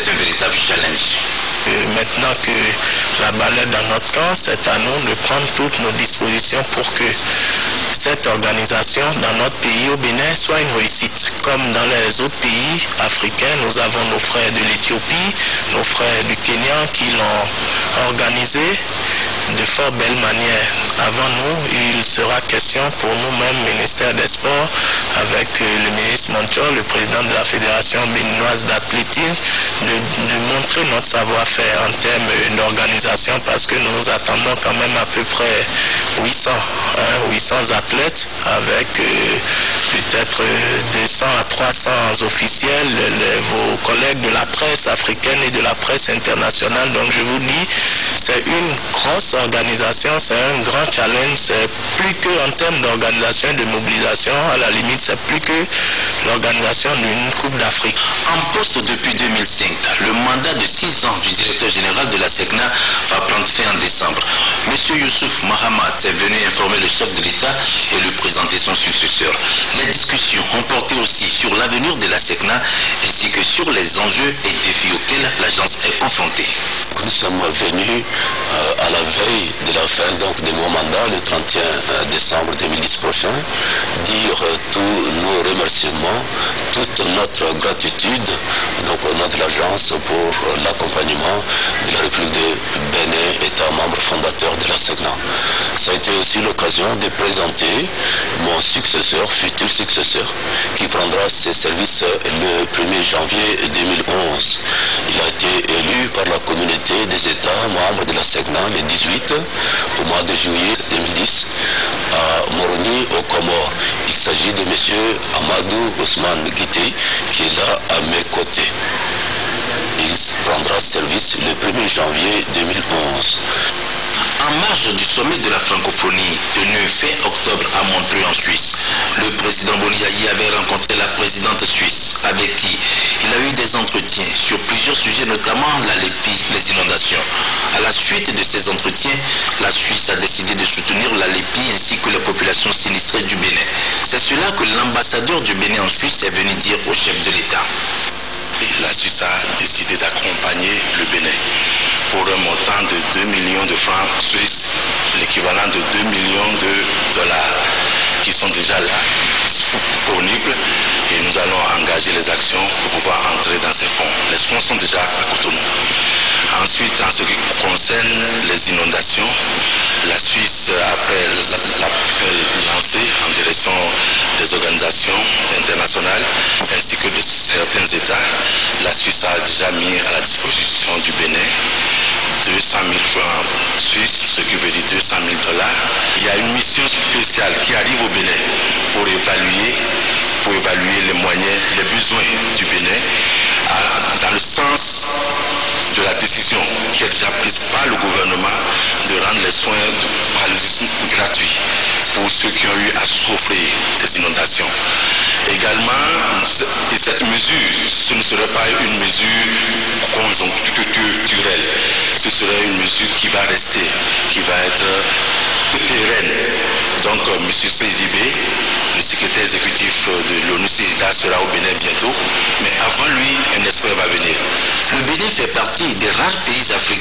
c'est un véritable challenge. Maintenant que la balle est dans notre camp, c'est à nous de prendre toutes nos dispositions pour que cette organisation dans notre pays au Bénin soit une réussite. Comme dans les autres pays africains, nous avons nos frères de l'Éthiopie, nos frères du Kenya qui l'ont organisé de fort belle manière. Avant nous, il sera question pour nous-mêmes, ministère des Sports, avec le ministre Montiol, le président de la Fédération béninoise d'athlétisme, de montrer notre savoir-faire en termes d'organisation, parce que nous attendons quand même à peu près 800 athlètes avec peut-être 200 à 300 officiels, vos collègues de la presse africaine et de la presse internationale. Donc je vous dis, c'est une grosse organisation, c'est un grand challenge, c'est plus qu'en termes d'organisation et de mobilisation, à la limite c'est plus que l'organisation d'une Coupe d'Afrique. En poste depuis 2005, le mandat de 6 ans du directeur général de la SECNA va prendre fin en décembre. Monsieur Youssouf Mahamat est venu informer le chef de l'État et lui présenter son successeur. Les discussions ont porté aussi sur l'avenir de la SECNA ainsi que sur les enjeux et défis auxquels l'agence est confrontée. Nous sommes venus à la veille de la fin de mon mandat, le 31 décembre 2010 prochain, dire tous nos remerciements, toute notre gratitude au nom de l'agence pour l'accompagnement de la République de Bénin, État membre fondateur de la SECNA. Ça a été aussi l'occasion de présenter mon successeur, futur successeur, qui prendra ses services le 1er janvier 2011. Il a été élu par la communauté des États membres de la SECNA le 18 au mois de juillet 2010 à Moroni, aux Comores. Il s'agit de M. Amadou Ousmane Guité qui est là à mes côtés. Il prendra service le 1er janvier 2011. En marge du sommet de la francophonie tenu fin octobre à Montreux en Suisse, le président Boniaï avait rencontré la présidente suisse avec qui il a eu des entretiens sur plusieurs sujets, notamment la LEPI, les inondations. À la suite de ces entretiens, la Suisse a décidé de soutenir la LEPI ainsi que les populations sinistrées du Bénin. C'est cela que l'ambassadeur du Bénin en Suisse est venu dire au chef de l'État. La Suisse a décidé d'accompagner le Bénin pour un montant de 2 millions de francs suisses, l'équivalent de 2 millions de dollars qui sont déjà là, disponibles, et nous allons engager les actions pour pouvoir entrer dans ces fonds. Les fonds sont déjà à Cotonou. Ensuite, en ce qui concerne les inondations, la Suisse, après l'appel lancé en direction des organisations internationales ainsi que de certains États, la Suisse a déjà mis à la disposition du Bénin 200 000 francs suisses, ce qui veut dire 200 000 dollars. Il y a une mission spéciale qui arrive au Bénin pour évaluer les moyens, les besoins du Bénin dans le sens de la décision qui est déjà prise par le gouvernement de rendre les soins de paludisme gratuits pour ceux qui ont eu à souffrir des inondations. Également, cette mesure, ce ne serait pas une mesure conjoncturelle, ce serait une mesure qui va rester, qui va être pérenne. Donc, M. Seydibé, le secrétaire exécutif de l'ONU-CIDA, sera au Bénin bientôt, mais avant lui, un expert va venir. Le Bénin fait partie des rares pays africains